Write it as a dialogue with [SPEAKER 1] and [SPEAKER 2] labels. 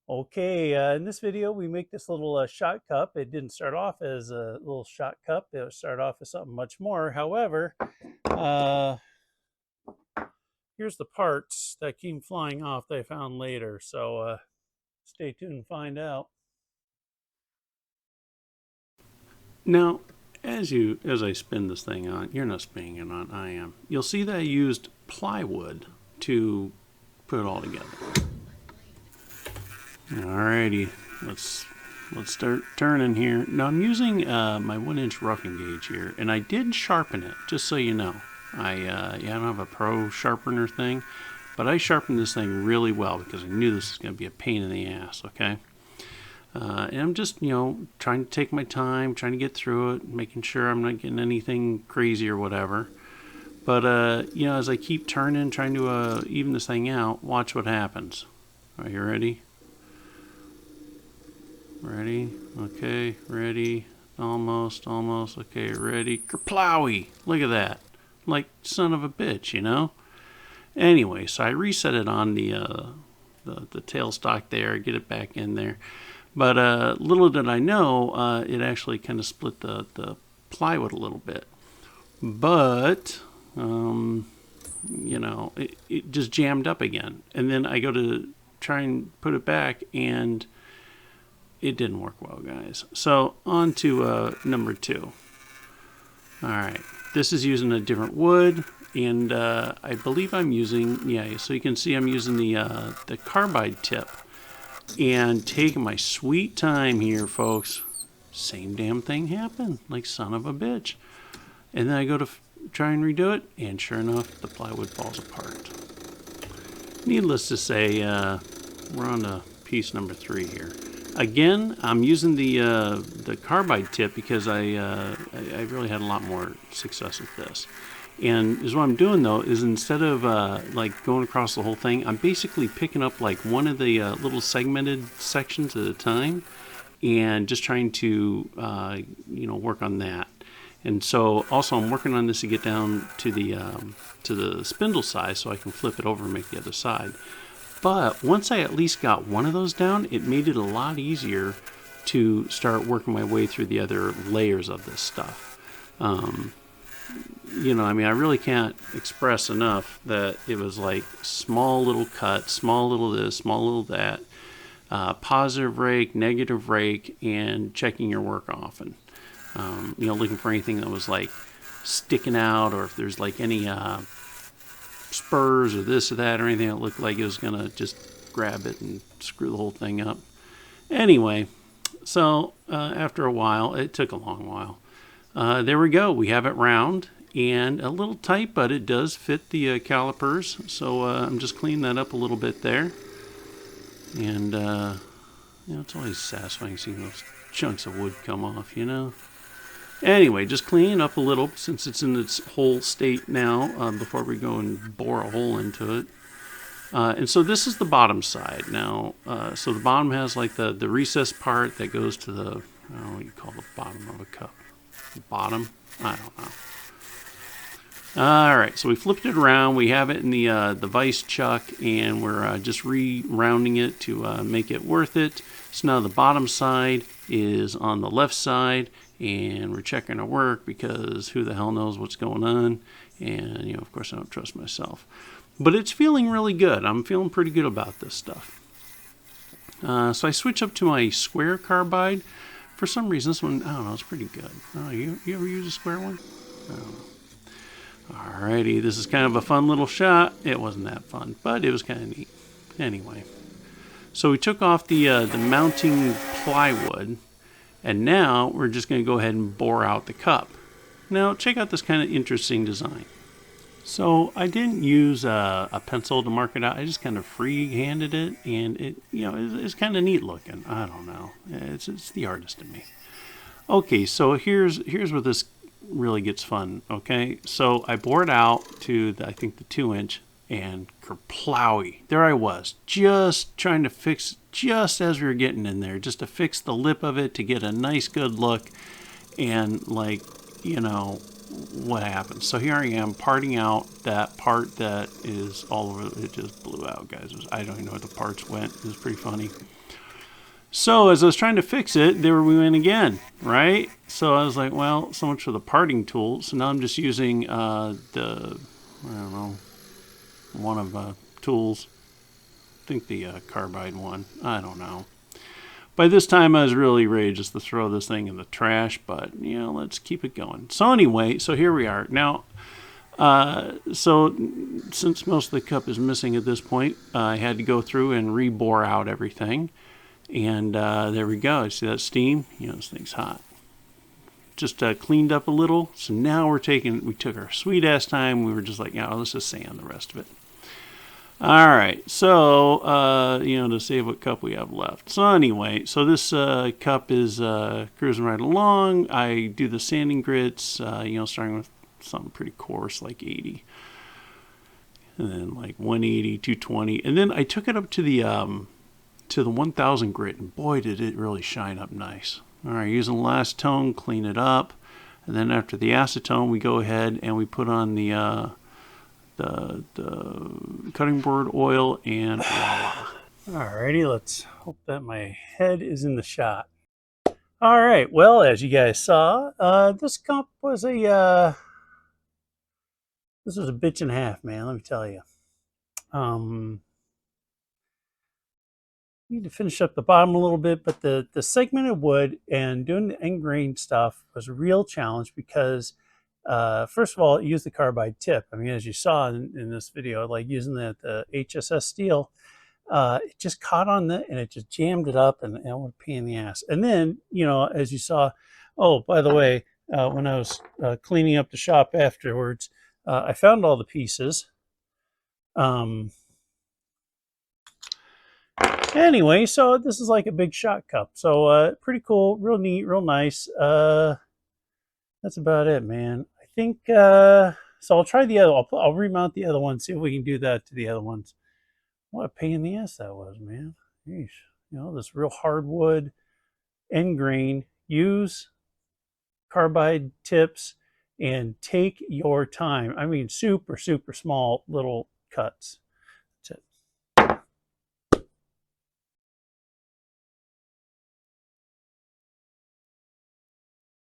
[SPEAKER 1] Okay, in this video we make this little shot cup. It didn't start off as a little shot cup. It started off as something much more. However, uh, here's the parts that came flying off that I found later. So stay tuned and find out. Now, as I spin this thing on, you're not spinning it on, I am. You'll see that I used plywood to put it all together. Alrighty, let's start turning here. Now I'm using my 1-inch roughing gauge here, and I did sharpen it, just so you know. I don't have a pro sharpener thing, but I sharpened this thing really well because I knew this was going to be a pain in the ass. Okay, and I'm just trying to take my time, trying to get through it, making sure I'm not getting anything crazy or whatever. But as I keep turning, trying to even this thing out, watch what happens. Are you ready? Ready? Okay, ready. Almost. Okay, ready. Kerplowy! Look at that. Like son of a bitch, Anyway, so I reset it on the tailstock there, get it back in there. But little did I know, it actually kind of split the plywood a little bit. But, it just jammed up again. And then I go to try and put it back, and it didn't work well, guys. So on to number 2. All right, this is using a different wood, and I believe I'm using, so you can see I'm using the carbide tip, and taking my sweet time here, folks. Same damn thing happened, like son of a bitch. And then I go to try and redo it, and sure enough, the plywood falls apart. Needless to say, we're on to piece number 3 here. Again, I'm using the carbide tip because I really had a lot more success with this. And is what I'm doing though is instead of like going across the whole thing, I'm basically picking up like one of the little segmented sections at a time, and just trying to work on that. And so also I'm working on this to get down to the spindle size so I can flip it over and make the other side. But once I at least got one of those down, it made it a lot easier to start working my way through the other layers of this stuff. I really can't express enough that it was like small little cuts, small little this, small little that, positive rake, negative rake, and checking your work often. Looking for anything that was like sticking out, or if there's like any spurs or this or that or anything that looked like it was gonna just grab it and screw the whole thing up. Anyway, so after a while, it took a long while, there we go. We have it round and a little tight, but it does fit the calipers. So I'm just cleaning that up a little bit there, and it's always satisfying seeing those chunks of wood come off. Anyway, just clean it up a little since it's in its whole state now, before we go and bore a hole into it. And so this is the bottom side now. So the bottom has like the recessed part that goes to the, I don't know what you call the bottom of a cup. The bottom? I don't know. All right, so we flipped it around. We have it in the vice chuck, and we're just re-rounding it to make it worth it. So now the bottom side is on the left side, and we're checking our work because who the hell knows what's going on. And, of course, I don't trust myself. But it's feeling really good. I'm feeling pretty good about this stuff. So I switch up to my square carbide. For some reason, this one, I don't know, it's pretty good. You ever use a square one? I don't know. Alrighty, this is kind of a fun little shot. It wasn't that fun, but it was kind of neat. Anyway, so we took off the mounting plywood, and now we're just going to go ahead and bore out the cup. Now check out this kind of interesting design. So I didn't use a pencil to mark it out. I just kind of free-handed it, and it's kind of neat looking. I don't know. It's the artist in me. Okay, so here's where this really gets fun. Okay, so I bored out to I think the 2-inch, and kerplowy, there I was, just trying to fix, just as we were getting in there, just to fix the lip of it to get a nice good look, and what happens. So here I am parting out that part that is all over. It just blew out, guys. I don't even know where the parts went. It was pretty funny. So as I was trying to fix it, there we went again, right? So I was like, well, so much for the parting tool. So now I'm just using I don't know, one of tools. I think the carbide one. I don't know. By this time, I was really ready just to throw this thing in the trash, but, you know, let's keep it going. So anyway, so here we are. Now, so since most of the cup is missing at this point, I had to go through and re-bore out everything. And there we go. See that steam? You know, this thing's hot. Just cleaned up a little. So now we took our sweet ass time. We were just like, yeah, let's just sand the rest of it. All right, so, you know, to save what cup we have left. So anyway, so this cup is cruising right along. I do the sanding grits, you know, starting with something pretty coarse like 80. And then like 180, 220. And then I took it up to the 1000 grit, and boy, did it really shine up nice. All right, using the last tone, clean it up. And then after the acetone, we go ahead and we put on the cutting board oil, and voila. Alrighty, let's hope that my head is in the shot. All right, well, as you guys saw, this cup was this was a bitch and a half, man. Let me tell you. Need to finish up the bottom a little bit, but the segmented wood and doing the end grain stuff was a real challenge because first of all, use the carbide tip. I mean, as you saw in this video, like using the HSS steel, it just caught on that and it just jammed it up, and it was a pain in the ass. And then, you know, as you saw, oh, by the way, when I was cleaning up the shop afterwards, I found all the pieces. Anyway, so this is like a big shot cup. So pretty cool, real neat, real nice. That's about it, man. I think, so I'll try the other, I'll remount the other one, see if we can do that to the other ones. What a pain in the ass that was, man. Yeesh. You know, this real hardwood end grain. Use carbide tips and take your time. I mean, super, super small little cuts.